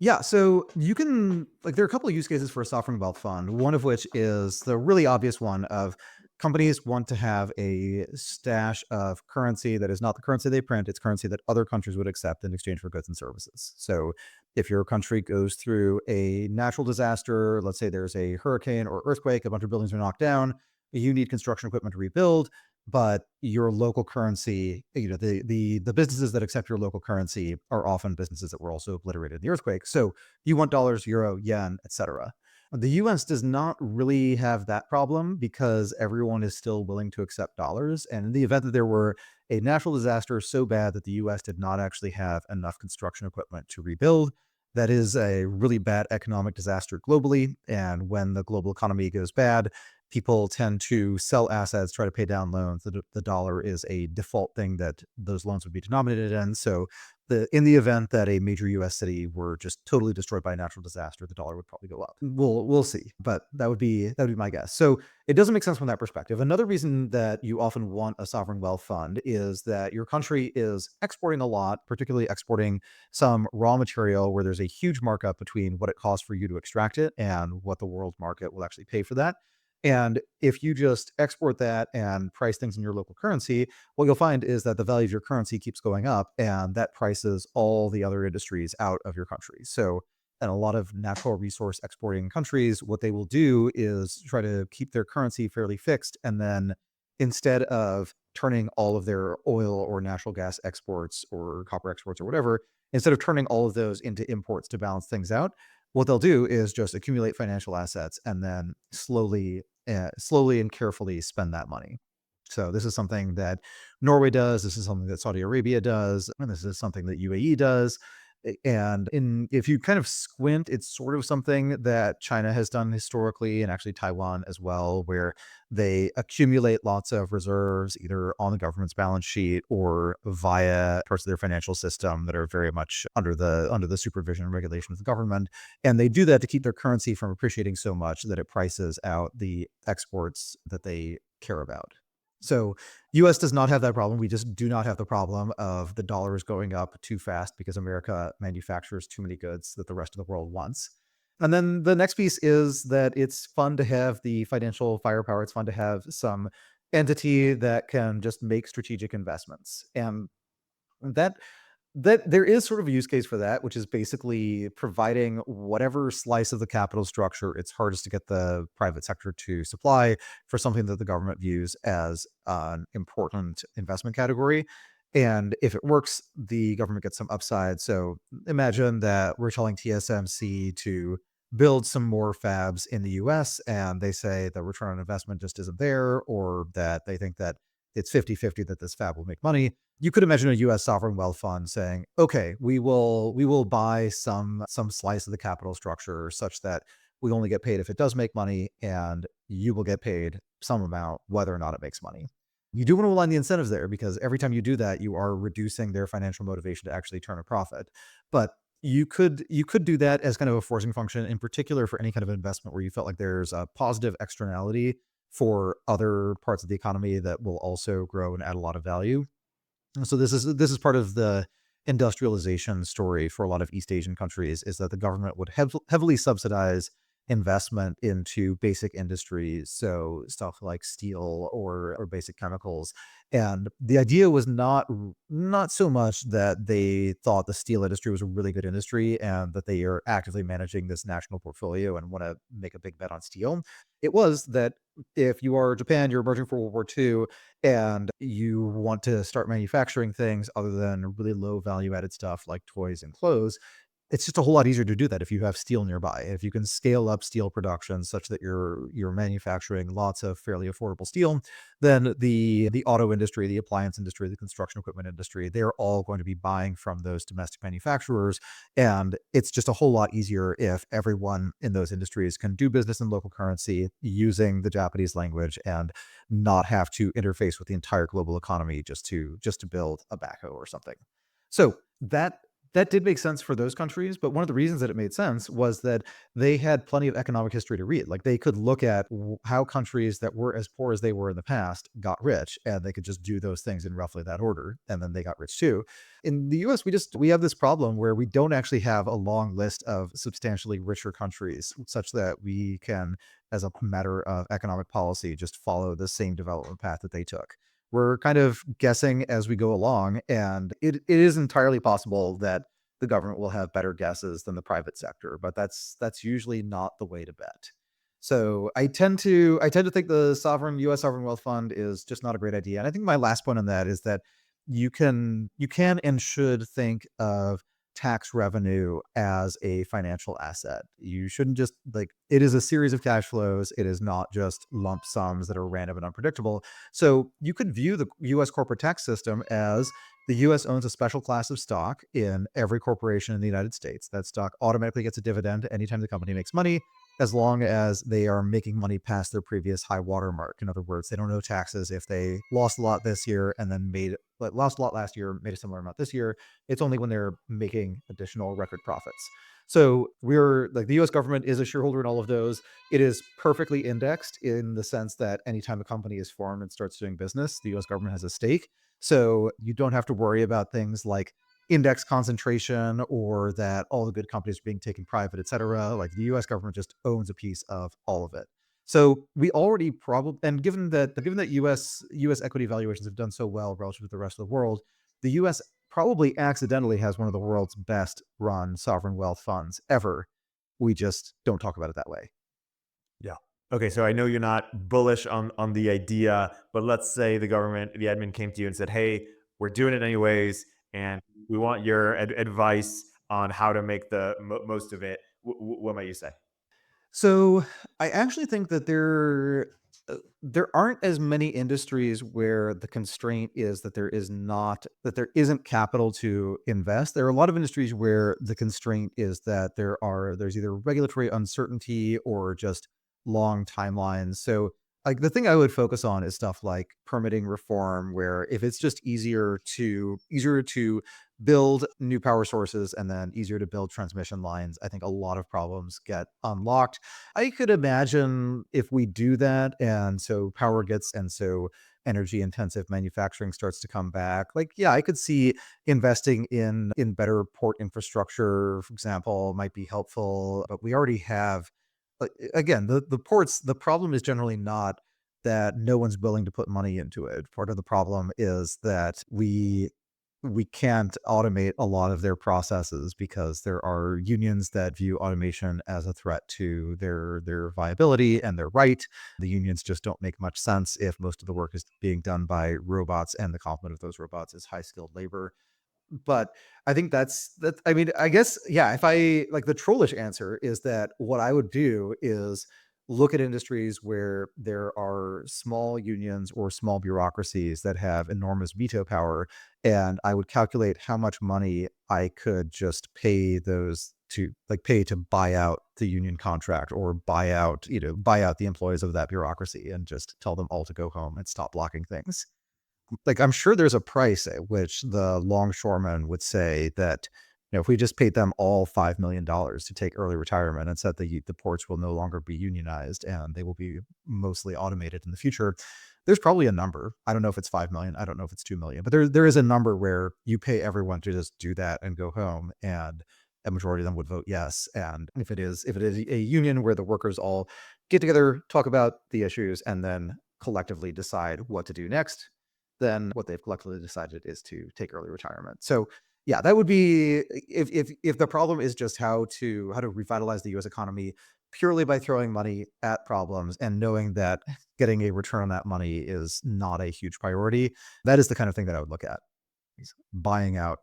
Yeah, so you can there are a couple of use cases for a sovereign wealth fund. One of which is the really obvious one of companies want to have a stash of currency that is not the currency they print, it's currency that other countries would accept in exchange for goods and services. So if your country goes through a natural disaster, let's say there's a hurricane or earthquake, a bunch of buildings are knocked down, you need construction equipment to rebuild, but your local currency, the businesses that accept your local currency are often businesses that were also obliterated in the earthquake. So you want dollars, euro, yen, etc. The US does not really have that problem because everyone is still willing to accept dollars. And in the event that there were a natural disaster so bad that the US did not actually have enough construction equipment to rebuild, that is a really bad economic disaster globally. And when the global economy goes bad, people tend to sell assets, try to pay down loans. The dollar is a default thing that those loans would be denominated in. So in the event that a major US city were just totally destroyed by a natural disaster, the dollar would probably go up. We'll see, but that would be my guess. So it doesn't make sense from that perspective. Another reason that you often want a sovereign wealth fund is that your country is exporting a lot, particularly exporting some raw material where there's a huge markup between what it costs for you to extract it and what the world market will actually pay for that. And if you just export that and price things in your local currency, what you'll find is that the value of your currency keeps going up, and that prices all the other industries out of your country. So, in a lot of natural resource exporting countries, what they will do is try to keep their currency fairly fixed. And then instead of turning all of their oil or natural gas exports or copper exports or whatever, instead of turning all of those into imports to balance things out, what they'll do is just accumulate financial assets and then slowly and carefully spend that money. So this is something that Norway does. This is something that Saudi Arabia does, and this is something that UAE does. And if you kind of squint, it's sort of something that China has done historically, and actually Taiwan as well, where they accumulate lots of reserves either on the government's balance sheet or via parts of their financial system that are very much under the supervision and regulation of the government. And they do that to keep their currency from appreciating so much that it prices out the exports that they care about. So US does not have that problem. We just do not have the problem of the dollars going up too fast because America manufactures too many goods that the rest of the world wants. And then the next piece is that it's fun to have the financial firepower. It's fun to have some entity that can just make strategic investments. And that there is sort of a use case for that, which is basically providing whatever slice of the capital structure it's hardest to get the private sector to supply for something that the government views as an important investment category. And if it works, the government gets some upside. So imagine that we're telling TSMC to build some more fabs in the US, and they say the return on investment just isn't there, or that they think that it's 50-50 that this fab will make money. You could imagine a US sovereign wealth fund saying, okay, we will buy some slice of the capital structure such that we only get paid if it does make money, and you will get paid some amount whether or not it makes money. You do want to align the incentives there, because every time you do that, you are reducing their financial motivation to actually turn a profit. But you could do that as kind of a forcing function, in particular for any kind of investment where you felt like there's a positive externality for other parts of the economy that will also grow and add a lot of value. And so this is part of the industrialization story for a lot of East Asian countries, is that the government would heavily subsidize investment into basic industries, so stuff like steel or basic chemicals. And the idea was not so much that they thought the steel industry was a really good industry and that they are actively managing this national portfolio and want to make a big bet on steel. It was that if you are Japan, you're emerging for World War II, and you want to start manufacturing things other than really low value added stuff like toys and clothes, it's just a whole lot easier to do that if you have steel nearby. If you can scale up steel production such that you're manufacturing lots of fairly affordable steel, then the auto industry, the appliance industry, the construction equipment industry, they're all going to be buying from those domestic manufacturers. And it's just a whole lot easier if everyone in those industries can do business in local currency using the Japanese language and not have to interface with the entire global economy just to build a backhoe or something. So that did make sense for those countries, but one of the reasons that it made sense was that they had plenty of economic history to read. Like, they could look at how countries that were as poor as they were in the past got rich, and they could just do those things in roughly that order, and then they got rich too. In the US, we have this problem where we don't actually have a long list of substantially richer countries such that we can, as a matter of economic policy, just follow the same development path that they took. We're kind of guessing as we go along, and it is entirely possible that the government will have better guesses than the private sector, but that's usually not the way to bet. So I tend to think the US sovereign wealth fund is just not a great idea. And I think my last point on that is that you can and should think of tax revenue as a financial asset. You shouldn't just, like, it is a series of cash flows. It is not just lump sums that are random and unpredictable. So you could view the US corporate tax system as the US owns a special class of stock in every corporation in the United States. That stock automatically gets a dividend anytime the company makes money, as long as they are making money past their previous high water mark. In other words, they don't owe taxes if they lost a lot this year and then lost a lot last year, made a similar amount this year. It's only when they're making additional record profits. So we're like, the US government is a shareholder in all of those. It is perfectly indexed in the sense that anytime a company is formed and starts doing business, the US government has a stake. So you don't have to worry about things like index concentration or that all the good companies are being taken private, et cetera. Like, the US government just owns a piece of all of it. So we already probably, and given that US equity valuations have done so well relative to the rest of the world, the US probably accidentally has one of the world's best run sovereign wealth funds ever. We just don't talk about it that way. Yeah. Okay, so I know you're not bullish on the idea, but let's say the government, the admin came to you and said, "Hey, we're doing it anyways, and we want your advice on how to make the most of it." What might you say? So I actually think that there aren't as many industries where the constraint is that there isn't capital to invest. There are a lot of industries where the constraint is that there's either regulatory uncertainty or just long timelines. So, like, the thing I would focus on is stuff like permitting reform, where if it's just easier to build new power sources and then easier to build transmission lines, I think a lot of problems get unlocked. I could imagine if we do that, and so energy intensive manufacturing starts to come back. Like, yeah, I could see investing in better port infrastructure, for example, might be helpful. But we already have, again, the ports. The problem is generally not that no one's willing to put money into it. Part of the problem is that we can't automate a lot of their processes because there are unions that view automation as a threat to their viability and their right. The unions just don't make much sense if most of the work is being done by robots and the complement of those robots is high skilled labor. But I think that I mean, I guess, yeah, if I like, the trollish answer is that what I would do is look at industries where there are small unions or small bureaucracies that have enormous veto power, and I would calculate how much money I could just pay those to pay to buy out the union contract or buy out the employees of that bureaucracy and just tell them all to go home and stop blocking things. Like, I'm sure there's a price at which the longshoremen would say that, if we just paid them all $5 million to take early retirement and said the ports will no longer be unionized and they will be mostly automated in the future, there's probably a number. I don't know if it's 5 million. I don't know if it's 2 million, but there is a number where you pay everyone to just do that and go home. And a majority of them would vote yes. And if it is a union where the workers all get together, talk about the issues, and then collectively decide what to do next, then what they've collectively decided is to take early retirement. So yeah, that would be if the problem is just how to revitalize the US economy purely by throwing money at problems and knowing that getting a return on that money is not a huge priority. That is the kind of thing that I would look at. Is buying out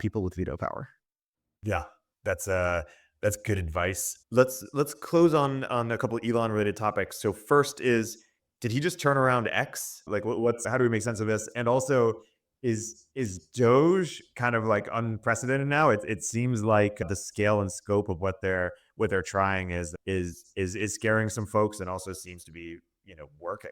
people with veto power. Yeah, that's that's good advice. Let's close on a couple Elon related topics. So first is, did he just turn around X? Like what's how do we make sense of this? And also, is Doge kind of like unprecedented now? It seems like the scale and scope of what they're trying is scaring some folks and also seems to be, working.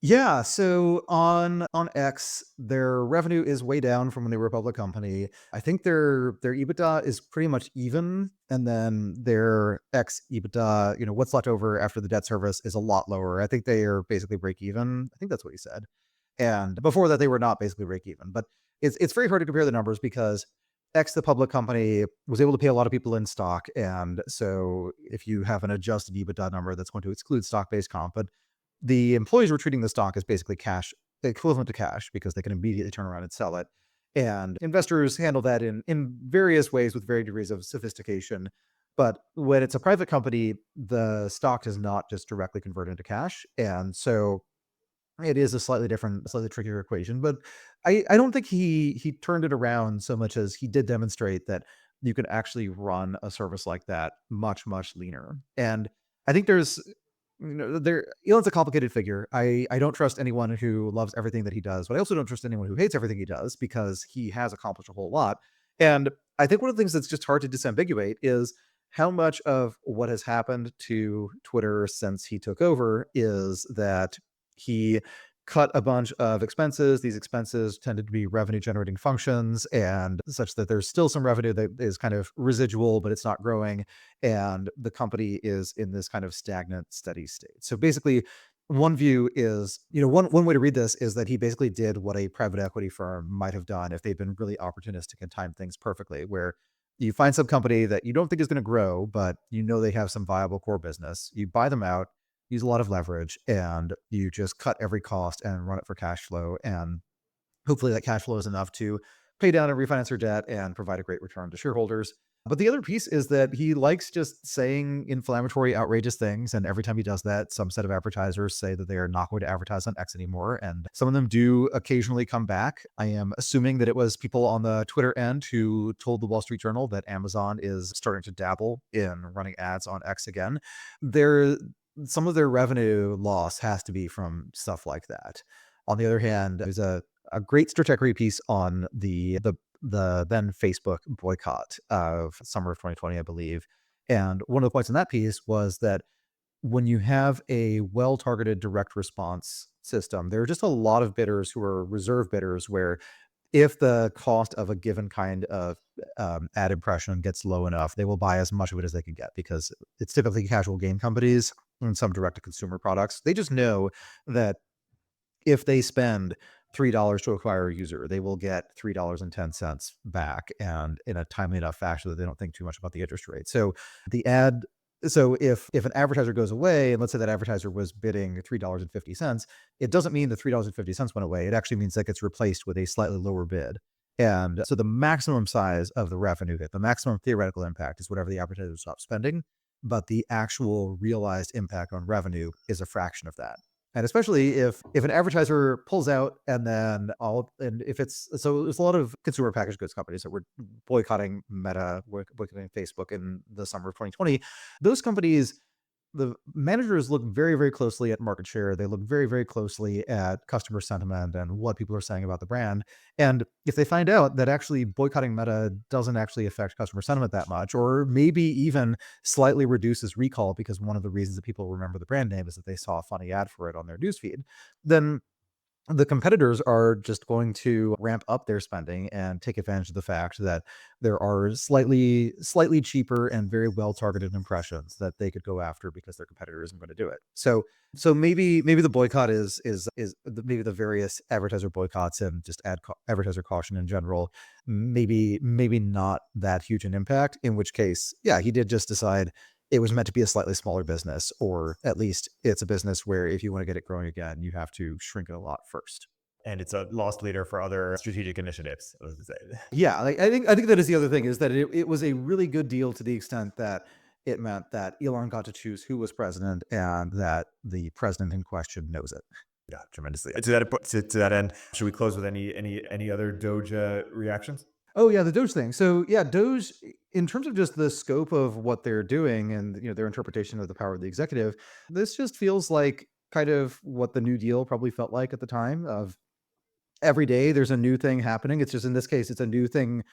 Yeah, so on X, their revenue is way down from when they were a public company. I think their EBITDA is pretty much even, and then their X EBITDA, what's left over after the debt service is a lot lower. I think they are basically break even. I think that's what he said. And before that, they were not basically break even. But it's very hard to compare the numbers because X, the public company, was able to pay a lot of people in stock. And so if you have an adjusted EBITDA number, that's going to exclude stock-based comp. But the employees were treating the stock as basically cash, equivalent to cash, because they can immediately turn around and sell it. And investors handle that in various ways with varying degrees of sophistication. But when it's a private company, the stock does not just directly convert into cash. And so it is a slightly different, slightly trickier equation, but I don't think he turned it around so much as he did demonstrate that you could actually run a service like that much leaner. And I think there Elon's a complicated figure. I don't trust anyone who loves everything that he does, but I also don't trust anyone who hates everything he does because he has accomplished a whole lot. And I think one of the things that's just hard to disambiguate is how much of what has happened to Twitter since he took over is that he cut a bunch of expenses. These expenses tended to be revenue generating functions and such that there's still some revenue that is kind of residual, but it's not growing. And the company is in this kind of stagnant, steady state. So basically, one view is, one way to read this is that he basically did what a private equity firm might have done if they'd been really opportunistic and timed things perfectly, where you find some company that you don't think is going to grow, but they have some viable core business. You buy them out, use a lot of leverage, and you just cut every cost and run it for cash flow. And hopefully that cash flow is enough to pay down and refinance your debt and provide a great return to shareholders. But the other piece is that he likes just saying inflammatory, outrageous things. And every time he does that, some set of advertisers say that they are not going to advertise on X anymore. And some of them do occasionally come back. I am assuming that it was people on the Twitter end who told the Wall Street Journal that Amazon is starting to dabble in running ads on X again. Some of their revenue loss has to be from stuff like that. On the other hand, there's a great strategy piece on the then Facebook boycott of summer of 2020, I believe. And one of the points in that piece was that when you have a well-targeted direct response system, there are just a lot of bidders who are reserve bidders where if the cost of a given kind of ad impression gets low enough, they will buy as much of it as they can get because it's typically casual game companies and some direct to consumer products. They just know that if they spend $3 to acquire a user, they will get $3.10 back and in a timely enough fashion that they don't think too much about the interest rate. So if an advertiser goes away, and let's say that advertiser was bidding $3.50, it doesn't mean the $3.50 went away. It actually means that gets replaced with a slightly lower bid. And so the maximum size of the revenue hit, the maximum theoretical impact is whatever the advertiser stops spending, but the actual realized impact on revenue is a fraction of that. And especially if an advertiser pulls out if it's, so there's a lot of consumer packaged goods companies that were boycotting Meta, boycotting Facebook in the summer of 2020. Those companies the managers look very, very closely at market share. They look very, very closely at customer sentiment and what people are saying about the brand. And if they find out that actually boycotting Meta doesn't actually affect customer sentiment that much, or maybe even slightly reduces recall because one of the reasons that people remember the brand name is that they saw a funny ad for it on their newsfeed, then the competitors are just going to ramp up their spending and take advantage of the fact that there are slightly cheaper and very well targeted impressions that they could go after because their competitor isn't going to do it. So maybe the boycott maybe the various advertiser boycotts and just advertiser caution in general, maybe not that huge an impact, in which case, yeah, he did just decide it was meant to be a slightly smaller business, or at least it's a business where if you want to get it growing again, you have to shrink it a lot first. And it's a lost leader for other strategic initiatives. I was gonna say. Yeah, like, I think that is the other thing, is that it was a really good deal to the extent that it meant that Elon got to choose who was president and that the president in question knows it. Yeah, tremendously. To that end, should we close with any other Doja reactions? Oh yeah, the Doge thing. So yeah, Doge, in terms of just the scope of what they're doing and their interpretation of the power of the executive, this just feels like kind of what the New Deal probably felt like at the time. Of every day there's a new thing happening. It's just, in this case, it's a new thing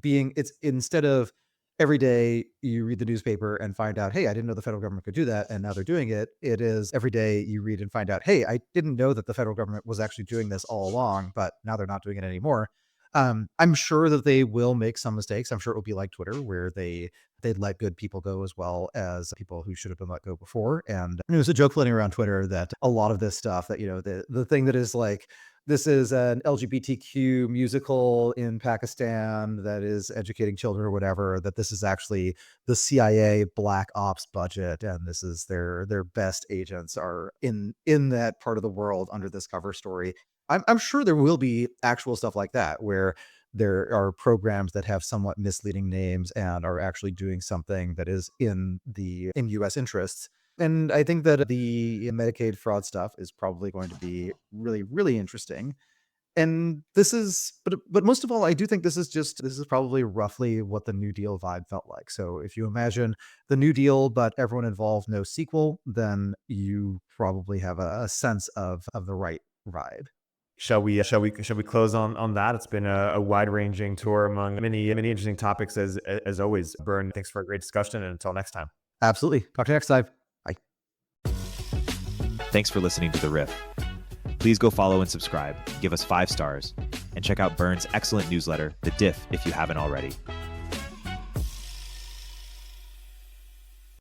it's instead of every day you read the newspaper and find out, hey, I didn't know the federal government could do that, and now they're doing it. It is every day you read and find out, hey, I didn't know that the federal government was actually doing this all along, but now they're not doing it anymore. I'm sure that they will make some mistakes. I'm sure it will be like Twitter, where they'd let good people go as well as people who should have been let go before. And there's a joke floating around Twitter that a lot of this stuff, that the thing that is like, this is an LGBTQ musical in Pakistan that is educating children or whatever, that this is actually the CIA black ops budget, and this is their best agents are in that part of the world under this cover story. I'm sure there will be actual stuff like that, where there are programs that have somewhat misleading names and are actually doing something that is in US interests. And I think that the Medicaid fraud stuff is probably going to be really, really interesting. And but most of all, I do think this is probably roughly what the New Deal vibe felt like. So if you imagine the New Deal, but everyone involved, no sequel, then you probably have a sense of the right vibe. Shall we close on that? It's been a wide ranging tour among many interesting topics as always. Byrne, thanks for a great discussion, and until next time. Absolutely. Talk to you next time. Bye. Thanks for listening to The Riff. Please go follow and subscribe, give us 5 stars, and check out Byrne's excellent newsletter, The Diff, if you haven't already.